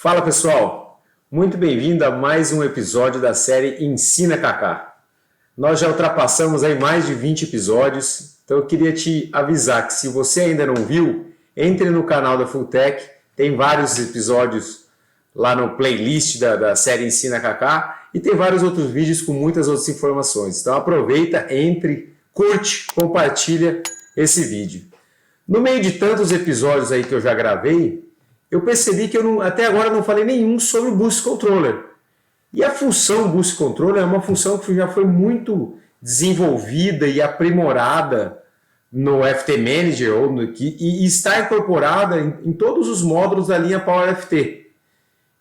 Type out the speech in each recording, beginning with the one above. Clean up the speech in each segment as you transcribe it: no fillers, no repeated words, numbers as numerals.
Fala pessoal, muito bem-vindo a mais um episódio da série Ensina Kaká. Nós já ultrapassamos aí mais de 20 episódios, então eu queria te avisar que se você ainda não viu, entre no canal da Fulltech, tem vários episódios lá no playlist da série Ensina Kaká e tem vários outros vídeos com muitas outras informações. Então aproveita, entre, curte, compartilha esse vídeo. No meio de tantos episódios aí que eu já gravei, eu percebi que até agora não falei nenhum sobre o Boost Controller. E a função Boost Controller é uma função que já foi muito desenvolvida e aprimorada no FT Manager e está incorporada em todos os módulos da linha Power FT.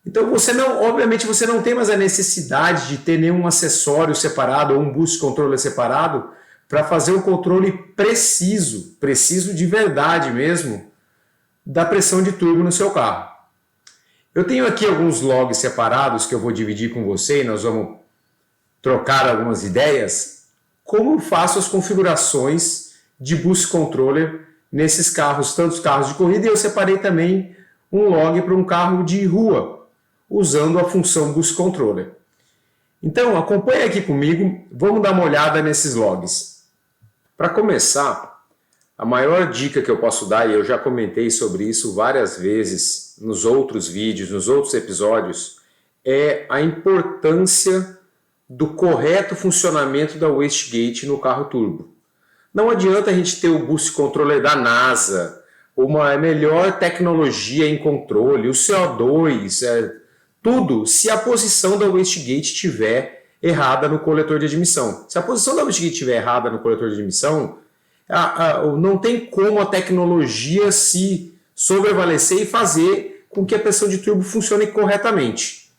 Então obviamente você não tem mais a necessidade de ter nenhum acessório separado ou um Boost Controller separado para fazer um controle preciso de verdade mesmo, da pressão de turbo no seu carro. Eu tenho aqui alguns logs separados que eu vou dividir com você e nós vamos trocar algumas ideias. Como eu faço as configurações de Boost Controller nesses carros, tantos carros de corrida, e eu separei também um log para um carro de rua, usando a função Boost Controller. Então acompanhe aqui comigo, vamos dar uma olhada nesses logs. Para começar, a maior dica que eu posso dar, e eu já comentei sobre isso várias vezes nos outros vídeos, nos outros episódios, é a importância do correto funcionamento da wastegate no carro turbo. Não adianta a gente ter o Boost Controller da NASA, uma melhor tecnologia em controle, o CO2, tudo, se a posição da wastegate estiver errada no coletor de admissão. Se a posição da wastegate estiver errada no coletor de admissão, não tem como a tecnologia se sobrevalecer e fazer com que a pressão de turbo funcione corretamente.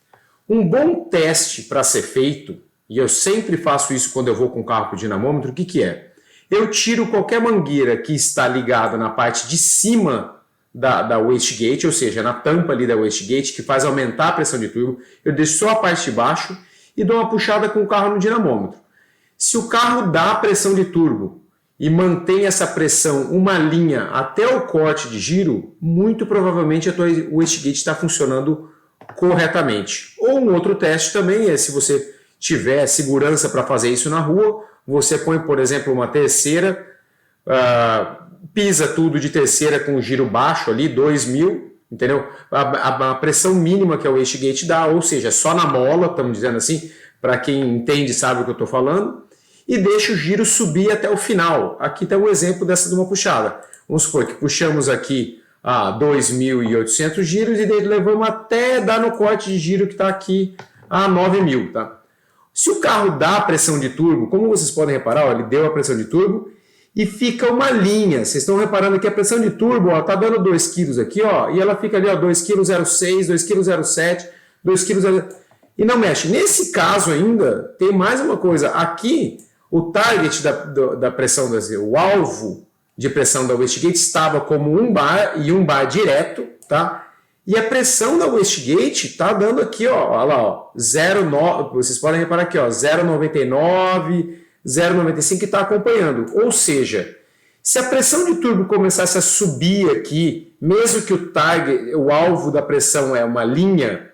Um bom teste para ser feito, e eu sempre faço isso quando eu vou com o carro com o dinamômetro, o que é? Eu tiro qualquer mangueira que está ligada na parte de cima da wastegate, ou seja, na tampa ali da wastegate, que faz aumentar a pressão de turbo, eu deixo só a parte de baixo e dou uma puxada com o carro no dinamômetro. Se o carro dá pressão de turbo e mantém essa pressão uma linha até o corte de giro, muito provavelmente a tua wastegate está funcionando corretamente. Ou um outro teste também é, se você tiver segurança para fazer isso na rua, você põe, por exemplo, uma terceira, pisa tudo de terceira com giro baixo ali, 2000, entendeu? A pressão mínima que a wastegate dá, ou seja, só na mola, estamos dizendo assim, para quem entende sabe o que eu estou falando, e deixa o giro subir até o final. Aqui está um exemplo dessa de uma puxada. Vamos supor que puxamos aqui a 2.800 giros e levamos até dar no corte de giro que está aqui a 9.000. Tá? Se o carro dá pressão de turbo, como vocês podem reparar, ó, ele deu a pressão de turbo e fica uma linha. Vocês estão reparando que a pressão de turbo está dando 2 kg aqui, ó, e ela fica ali 2,06 kg, 2,07 kg, 2,0 kg e não mexe. Nesse caso ainda, tem mais uma coisa. Aqui, o target da pressão, o alvo de pressão da wastegate estava como 1 bar e 1 bar direto, tá? E a pressão da wastegate está dando aqui, ó, olha lá, ó, 0,9, vocês podem reparar aqui, ó, 0,99, 0,95 que está acompanhando. Ou seja, se a pressão de turbo começasse a subir aqui, mesmo que o alvo da pressão é uma linha,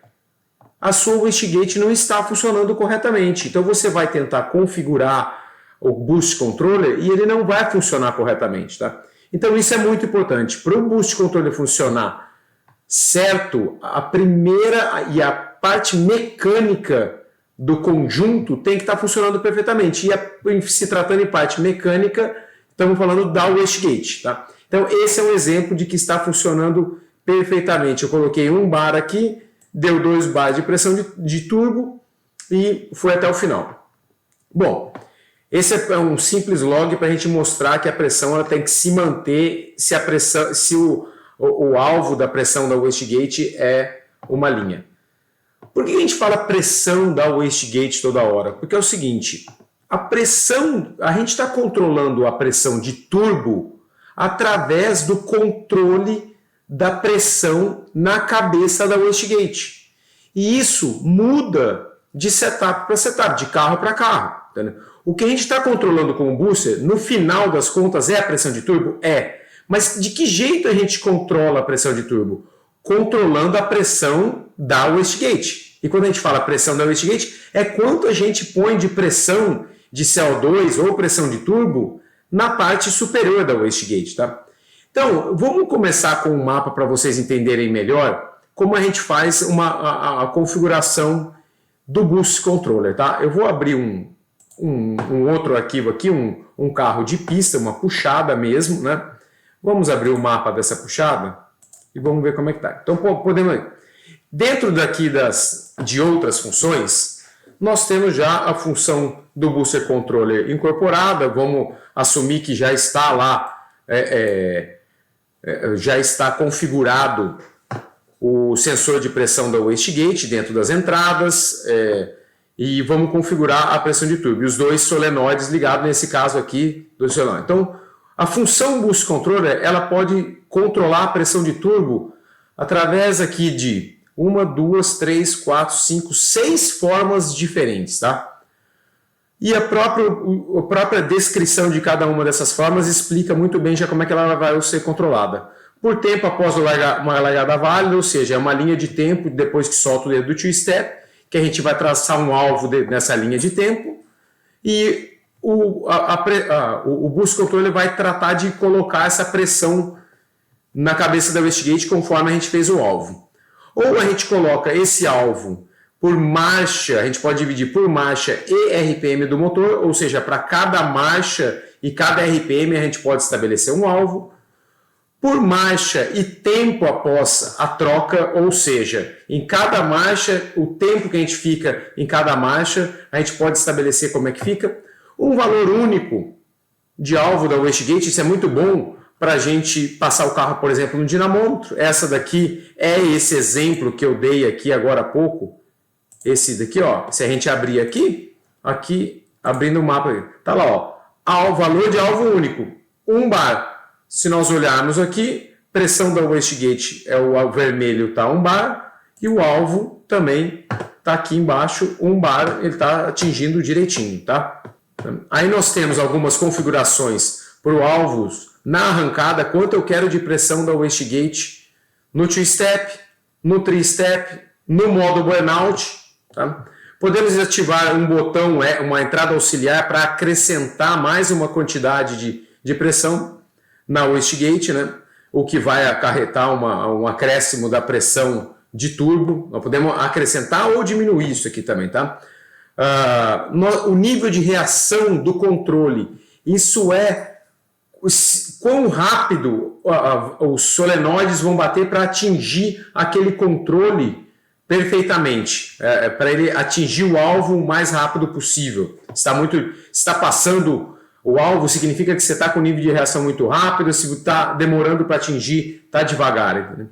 a sua wastegate não está funcionando corretamente. Então você vai tentar configurar o Boost Controller e ele não vai funcionar corretamente. Tá? Então isso é muito importante. Para o Boost Controller funcionar certo, a primeira e a parte mecânica do conjunto tem que estar funcionando perfeitamente. E se tratando em parte mecânica, estamos falando da wastegate. Tá? Então esse é um exemplo de que está funcionando perfeitamente. Eu coloquei 1 bar aqui, deu 2 bar de pressão de turbo e foi até o final. Bom, esse é um simples log para a gente mostrar que a pressão ela tem que se manter se o alvo da pressão da wastegate é uma linha. Por que a gente fala pressão da wastegate toda hora? Porque é o seguinte, a gente está controlando a pressão de turbo através do controle da pressão na cabeça da wastegate. E isso muda de setup para setup, de carro para carro. Entendeu? O que a gente está controlando com o booster, no final das contas, é a pressão de turbo? Mas de que jeito a gente controla a pressão de turbo? Controlando a pressão da wastegate. E quando a gente fala pressão da wastegate, é quanto a gente põe de pressão de CO2 ou pressão de turbo na parte superior da wastegate, tá? Então, vamos começar com um mapa para vocês entenderem melhor como a gente faz a configuração do Boost Controller, tá? Eu vou abrir um outro arquivo aqui, um carro de pista, uma puxada mesmo, né? Vamos abrir o mapa dessa puxada e vamos ver como é que tá. Então, podemos... Dentro daqui de outras funções, nós temos já a função do Booster Controller incorporada. Vamos assumir que já está lá, já está configurado o sensor de pressão da wastegate dentro das entradas, e vamos configurar a pressão de turbo. E os dois solenoides ligados, nesse caso aqui, do solenoide. Então, a função Boost Controller, ela pode controlar a pressão de turbo através aqui de 1, 2, 3, 4, 5, 6 formas diferentes, tá? E a própria descrição de cada uma dessas formas explica muito bem já como é que ela vai ser controlada. Por tempo após uma largada válida, ou seja, é uma linha de tempo depois que solta o dedo do two-step, que a gente vai traçar um alvo nessa linha de tempo, e o Boost Controller vai tratar de colocar essa pressão na cabeça da wastegate conforme a gente fez o alvo. Ou a gente coloca esse alvo por marcha, a gente pode dividir por marcha e RPM do motor, ou seja, para cada marcha e cada RPM a gente pode estabelecer um alvo. Por marcha e tempo após a troca, ou seja, em cada marcha, o tempo que a gente fica em cada marcha, a gente pode estabelecer como é que fica. Um valor único de alvo da wastegate, isso é muito bom para a gente passar o carro, por exemplo, no dinamômetro. Essa daqui é esse exemplo que eu dei aqui agora há pouco. Esse daqui, ó, se a gente abrir aqui abrindo o mapa, tá lá, ó, o valor de alvo único, 1 bar. Se nós olharmos aqui, pressão da wastegate o vermelho tá 1 bar e o alvo também tá aqui embaixo 1 bar, ele tá atingindo direitinho, tá? Aí nós temos algumas configurações para o alvo na arrancada, quanto eu quero de pressão da wastegate no two-step, no three-step, no modo burnout, tá? Podemos ativar um botão, uma entrada auxiliar para acrescentar mais uma quantidade de pressão na wastegate, né? O que vai acarretar um acréscimo da pressão de turbo. Nós podemos acrescentar ou diminuir isso aqui também, tá? O nível de reação do controle, isso é quão rápido os solenoides vão bater para atingir aquele controle perfeitamente, para ele atingir o alvo o mais rápido possível. Está passando o alvo, significa que você está com nível de reação muito rápido, se está demorando para atingir, está devagar. Entendeu?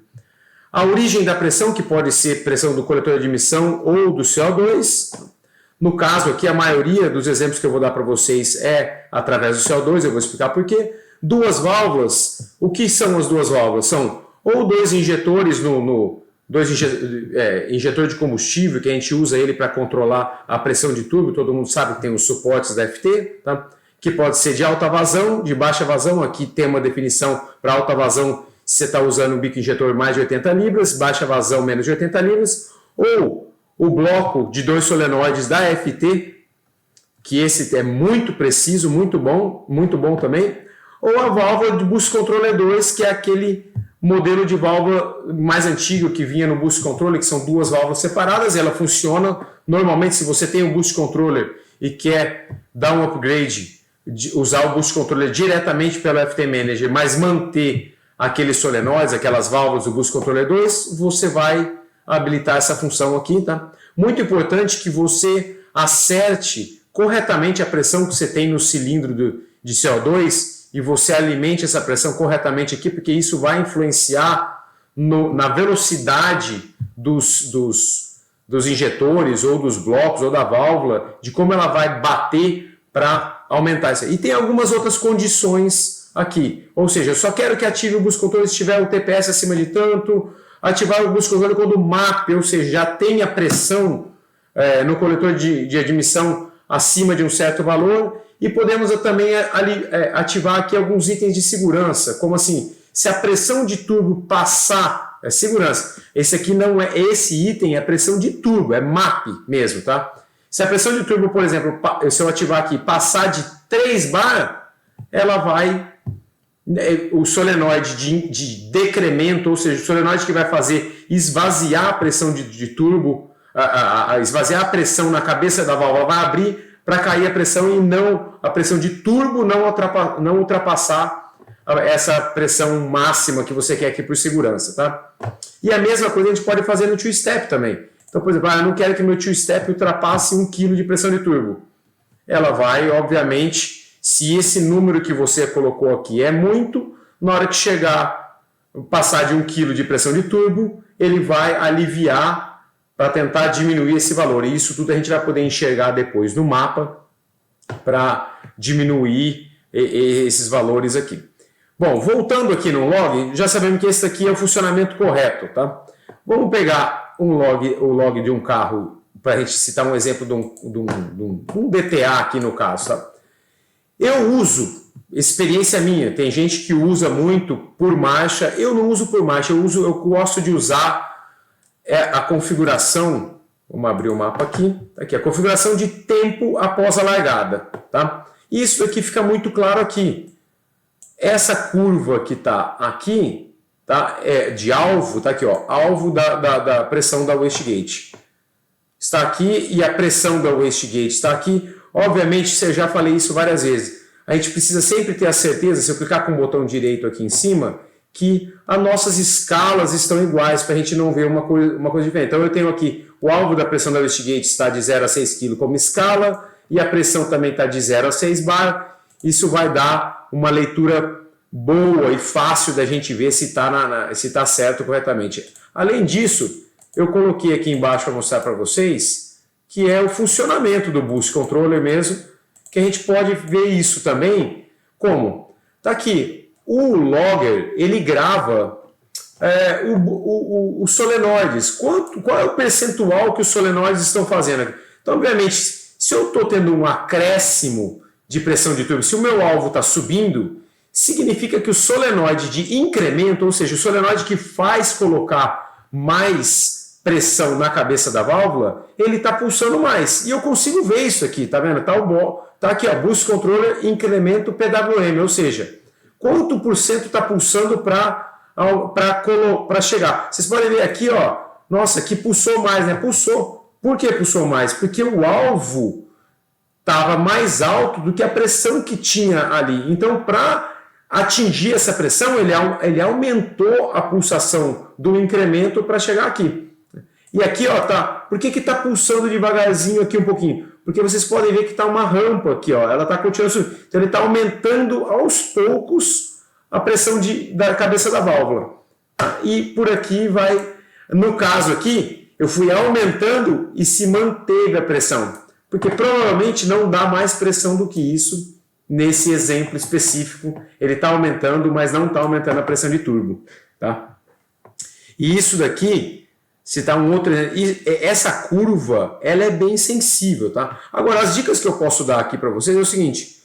A origem da pressão, que pode ser pressão do coletor de emissão ou do CO2. No caso aqui, a maioria dos exemplos que eu vou dar para vocês é através do CO2, eu vou explicar por quê. Duas válvulas, o que são as duas válvulas? São ou dois injetores injetor de combustível, que a gente usa ele para controlar a pressão de turbo, todo mundo sabe que tem os suportes da FT, tá? Que pode ser de alta vazão, de baixa vazão, aqui tem uma definição para alta vazão, se você está usando um bico injetor mais de 80 libras, baixa vazão menos de 80 libras, ou o bloco de 2 solenoides da FT, que esse é muito preciso, muito bom também, ou a válvula de Boost Controller 2, que é aquele modelo de válvula mais antigo que vinha no Boost Controller, que são duas válvulas separadas, ela funciona, normalmente se você tem um Boost Controller e quer dar um upgrade, usar o Boost Controller diretamente pelo FT Manager, mas manter aqueles solenoides, aquelas válvulas do Boost Controller 2, você vai habilitar essa função aqui, tá? Muito importante que você acerte corretamente a pressão que você tem no cilindro de CO2 e você alimente essa pressão corretamente aqui, porque isso vai influenciar na velocidade dos injetores ou dos blocos ou da válvula, de como ela vai bater para aumentar isso. E tem algumas outras condições aqui, ou seja, eu só quero que ative o Boost Controller se tiver o TPS acima de tanto, ativar o Boost Controller quando o MAP, ou seja, já tem a pressão no coletor de admissão acima de um certo valor, e podemos também ativar aqui alguns itens de segurança, como assim, se a pressão de turbo passar É segurança. Esse aqui não é, esse item é pressão de turbo, é MAP mesmo, tá? Se a pressão de turbo, por exemplo, se eu ativar aqui, passar de 3 bar, ela vai, o solenoide de decremento, ou seja, o solenoide que vai fazer esvaziar a pressão de turbo, esvaziar a pressão na cabeça da válvula, vai abrir para cair a pressão e não a pressão de turbo não ultrapassar essa pressão máxima que você quer aqui por segurança, tá? E a mesma coisa a gente pode fazer no two-step também. Então, por exemplo, eu não quero que meu two-step ultrapasse 1 kg de pressão de turbo. Ela vai, obviamente, se esse número que você colocou aqui é muito, na hora que chegar, passar de 1 kg de pressão de turbo, ele vai aliviar para tentar diminuir esse valor. E isso tudo a gente vai poder enxergar depois no mapa para diminuir esses valores aqui. Bom, voltando aqui no log, já sabemos que esse aqui é o funcionamento correto, tá? Vamos pegar o log de um carro, para a gente citar um exemplo de um DTA aqui no caso, tá? Eu uso, experiência minha, tem gente que usa muito por marcha, eu não uso por marcha, eu gosto de usar a configuração, vamos abrir o mapa aqui, tá aqui, a configuração de tempo após a largada, tá? Isso aqui fica muito claro aqui. Essa curva que está aqui, tá, é de alvo, tá aqui, ó, alvo da pressão da wastegate. Está aqui e a pressão da wastegate está aqui. Obviamente, eu já falei isso várias vezes. A gente precisa sempre ter a certeza, se eu clicar com o botão direito aqui em cima, que as nossas escalas estão iguais, para a gente não ver uma coisa diferente. Então, eu tenho aqui o alvo da pressão da wastegate está de 0 a 6 kg como escala, e a pressão também está de 0 a 6 bar. Isso vai dar uma leitura boa e fácil da gente ver se está certo corretamente. Além disso, eu coloquei aqui embaixo para mostrar para vocês que é o funcionamento do Boost Controller mesmo, que a gente pode ver isso também como? Tá aqui, o logger, ele grava os solenoides. Qual é o percentual que os solenoides estão fazendo aqui? Então, obviamente, se eu estou tendo um acréscimo de pressão de turbo, se o meu alvo está subindo, significa que o solenoide de incremento, ou seja, o solenoide que faz colocar mais pressão na cabeça da válvula, ele está pulsando mais. E eu consigo ver isso aqui, tá vendo? Tá aqui, ó, Boost Controller incremento PWM, ou seja, quanto por cento está pulsando para chegar. Vocês podem ver aqui, ó, nossa, que pulsou mais, né? Pulsou. Por que pulsou mais? Porque o alvo estava mais alto do que a pressão que tinha ali. Então, para atingir essa pressão, ele aumentou a pulsação do incremento para chegar aqui. E aqui, ó, tá. Por que está pulsando devagarzinho aqui um pouquinho? Porque vocês podem ver que está uma rampa aqui, ó. Ela está continuando subindo. Então, ele está aumentando aos poucos a pressão da cabeça da válvula. E por aqui vai. No caso aqui, eu fui aumentando e se manteve a pressão. Porque provavelmente não dá mais pressão do que isso nesse exemplo específico. Ele está aumentando, mas não está aumentando a pressão de turbo. Tá? E isso daqui, se tá um outro, essa curva, ela é bem sensível. Tá? Agora, as dicas que eu posso dar aqui para vocês é o seguinte.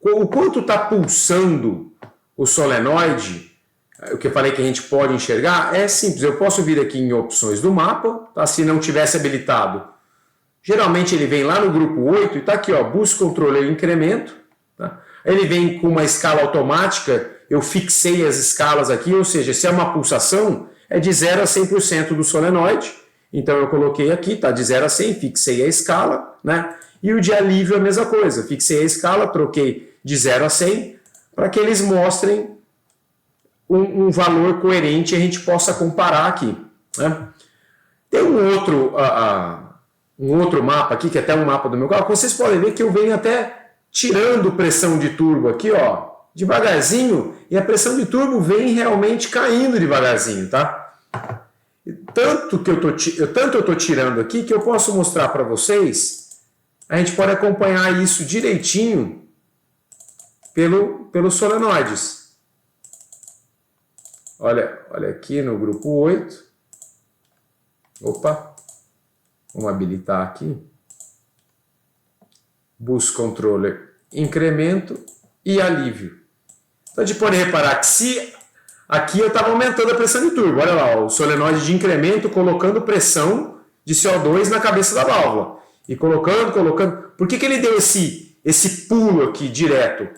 O quanto está pulsando o solenoide, o que eu falei que a gente pode enxergar, é simples. Eu posso vir aqui em opções do mapa, tá? Se não tivesse habilitado. Geralmente ele vem lá no grupo 8 e está aqui, ó, Boost Controller incremento. Tá? Ele vem com uma escala automática, eu fixei as escalas aqui, ou seja, se é uma pulsação, é de 0 a 100% do solenoide. Então eu coloquei aqui, tá de 0 a 100, fixei a escala, né? E o de alívio é a mesma coisa, fixei a escala, troquei de 0 a 100, para que eles mostrem um valor coerente e a gente possa comparar aqui. Né? Tem um outro mapa aqui, que é até um mapa do meu carro, vocês podem ver que eu venho até tirando pressão de turbo aqui, ó, devagarzinho, e a pressão de turbo vem realmente caindo devagarzinho, tá? Tanto eu estou tirando aqui que eu posso mostrar para vocês, a gente pode acompanhar isso direitinho pelos solenoides. Olha aqui no grupo 8. Opa, vamos habilitar aqui. Boost Controller, incremento e alívio. Então a gente pode reparar que se aqui eu estava aumentando a pressão de turbo, olha lá, o solenoide de incremento colocando pressão de CO2 na cabeça da válvula. E colocando. Por que ele deu esse pulo aqui direto?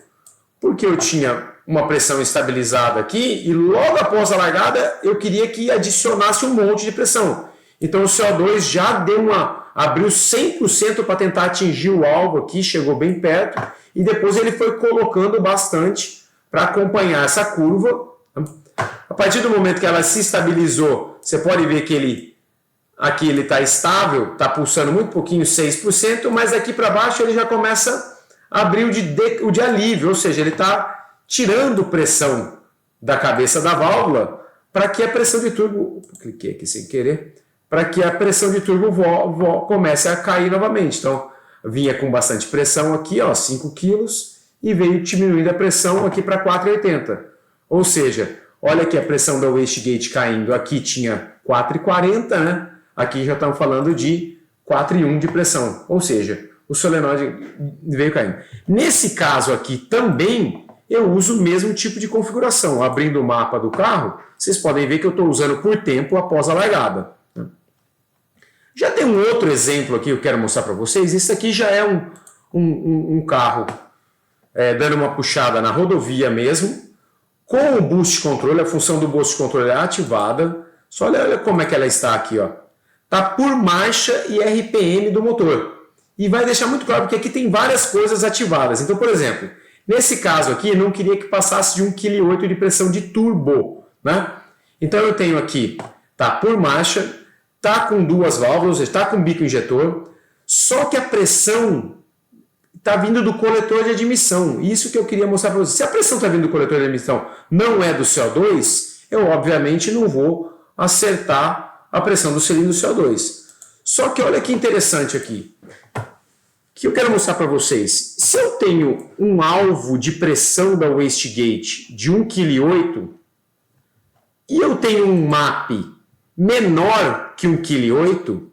Porque eu tinha uma pressão estabilizada aqui e logo após a largada eu queria que adicionasse um monte de pressão. Então o CO2 já abriu 100% para tentar atingir o alvo aqui, chegou bem perto e depois ele foi colocando bastante para acompanhar essa curva. A partir do momento que ela se estabilizou, você pode ver que aqui ele está estável, está pulsando muito pouquinho, 6%, mas aqui para baixo ele já começa a abrir o de alívio, ou seja, ele está tirando pressão da cabeça da válvula para que a pressão de turbo, cliquei aqui sem querer, para que a pressão de turbo comece a cair novamente. Então, vinha com bastante pressão aqui, ó, 5 kg, e veio diminuindo a pressão aqui para 4,80. Ou seja, olha aqui a pressão da wastegate caindo, aqui tinha 4,40, né? Aqui já estamos falando de 4,1 de pressão, ou seja, o solenoide veio caindo. Nesse caso aqui também, eu uso o mesmo tipo de configuração. Abrindo o mapa do carro, vocês podem ver que eu estou usando por tempo após a largada. Já tem um outro exemplo aqui que eu quero mostrar para vocês. Isso aqui já é um carro dando uma puxada na rodovia mesmo, com o boost control, a função do boost control é ativada. Só olha como é que ela está aqui, ó. Tá por marcha e RPM do motor. E vai deixar muito claro, porque aqui tem várias coisas ativadas. Então, por exemplo, nesse caso aqui, eu não queria que passasse de 1,8 kg de pressão de turbo, né? Então eu tenho aqui, tá por marcha, tá com duas válvulas, está com bico injetor, só que a pressão está vindo do coletor de admissão. Isso que eu queria mostrar para vocês. Se a pressão está vindo do coletor de admissão, não é do CO2, eu obviamente não vou acertar a pressão do cilindro CO2. Só que olha que interessante aqui, que eu quero mostrar para vocês. Se eu tenho um alvo de pressão da wastegate de 1,8 kg e eu tenho um MAP menor que 1,8 kg, o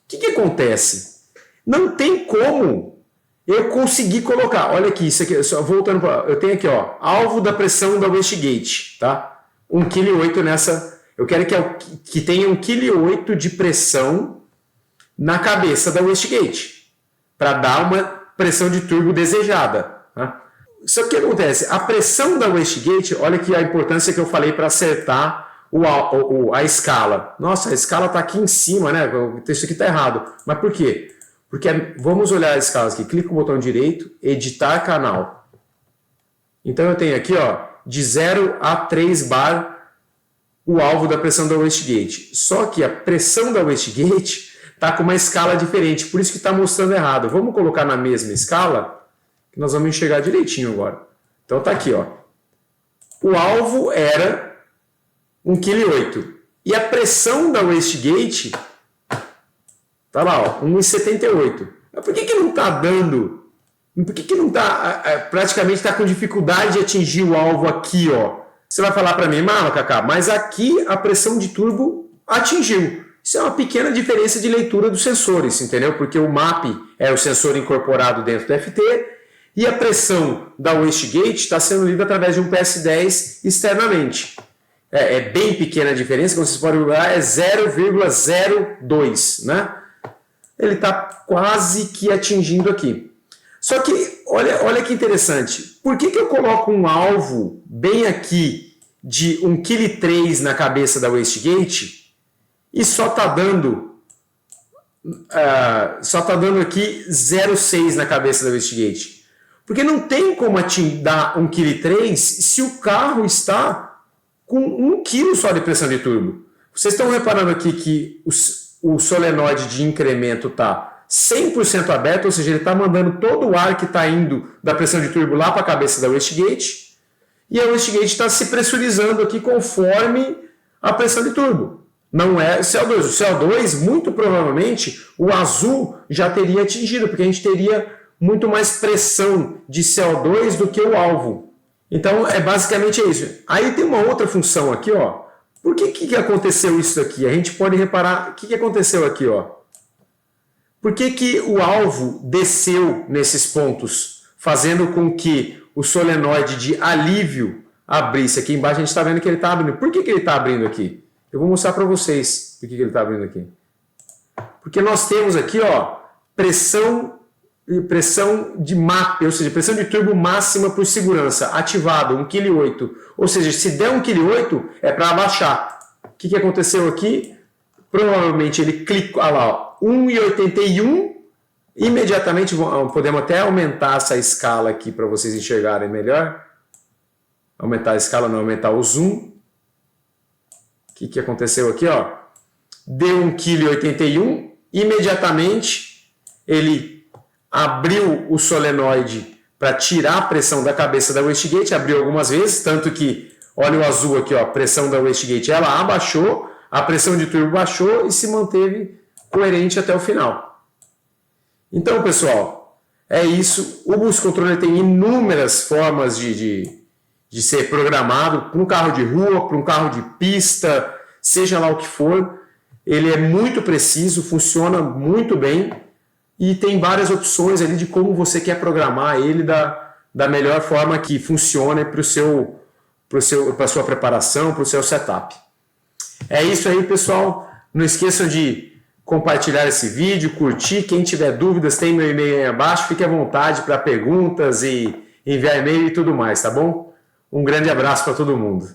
que acontece? Não tem como eu conseguir colocar. Olha aqui, isso aqui, só voltando para, eu tenho aqui, ó, alvo da pressão da wastegate, tá? 1,8 kg nessa. Eu quero que tenha 1,8 kg de pressão na cabeça da wastegate, para dar uma pressão de turbo desejada. Tá? Só que o que acontece? A pressão da wastegate, olha aqui a importância que eu falei para acertar a escala. Nossa, a escala está aqui em cima, né? Isso aqui está errado. Mas por quê? Porque vamos olhar a escala aqui. Clica no botão direito, editar canal. Então eu tenho aqui, ó, de 0 a 3 bar o alvo da pressão da wastegate. Só que a pressão da wastegate está com uma escala diferente, por isso que está mostrando errado. Vamos colocar na mesma escala, que nós vamos enxergar direitinho agora. Então está aqui, ó. O alvo era 1,8 kg. E a pressão da wastegate está lá, ó, 1,78. Mas por que não está dando? Por que não está, praticamente está com dificuldade de atingir o alvo aqui, ó? Você vai falar para mim, Kaká, mas aqui a pressão de turbo atingiu. Isso é uma pequena diferença de leitura dos sensores, entendeu? Porque o MAP é o sensor incorporado dentro do FT e a pressão da wastegate está sendo lida através de um PS10 externamente. É bem pequena a diferença, como vocês podem ver, é 0,02, né? Ele está quase que atingindo aqui. Só que, olha que interessante, por que eu coloco um alvo bem aqui de 1,3 kg na cabeça da wastegate e só está dando aqui 0,6 na cabeça da wastegate? Porque não tem como dar 1,3 kg se o carro está com 1 kg só de pressão de turbo. Vocês estão reparando aqui que o solenoide de incremento está 100% aberto, ou seja, ele está mandando todo o ar que está indo da pressão de turbo lá para a cabeça da wastegate, e a wastegate está se pressurizando aqui conforme a pressão de turbo. Não é CO2. O CO2, muito provavelmente, o azul já teria atingido, porque a gente teria muito mais pressão de CO2 do que o alvo. Então, é basicamente isso. Aí tem uma outra função aqui, ó. Por que aconteceu isso aqui? A gente pode reparar o que aconteceu aqui, ó. Por que o alvo desceu nesses pontos, fazendo com que o solenoide de alívio abrisse aqui embaixo, a gente está vendo que ele está abrindo. Por que ele está abrindo aqui? Eu vou mostrar para vocês por que ele está abrindo aqui. Porque nós temos aqui, ó, pressão de MAP, ou seja, pressão de turbo máxima por segurança, ativado, 1,8 kg. Ou seja, se der 1,8 kg, é para abaixar. O que aconteceu aqui? Provavelmente ele clicou, olha lá, 1,81. Imediatamente, podemos até aumentar essa escala aqui para vocês enxergarem melhor. Aumentar a escala, não, aumentar o zoom. O que aconteceu aqui? Ó? Deu 1,81 kg. Imediatamente, ele abriu o solenoide para tirar a pressão da cabeça da wastegate. Abriu algumas vezes, tanto que, olha o azul aqui, ó, a pressão da wastegate ela abaixou, a pressão de turbo baixou e se manteve coerente até o final. Então, pessoal, é isso. O boost controller tem inúmeras formas de ser programado para um carro de rua, para um carro de pista, seja lá o que for. Ele é muito preciso, funciona muito bem e tem várias opções ali de como você quer programar ele da melhor forma que funcione para a sua preparação, para o seu setup. É isso aí, pessoal. Não esqueçam de compartilhar esse vídeo, curtir. Quem tiver dúvidas, tem meu e-mail aí abaixo. Fique à vontade para perguntas e enviar e-mail e tudo mais, tá bom? Um grande abraço para todo mundo.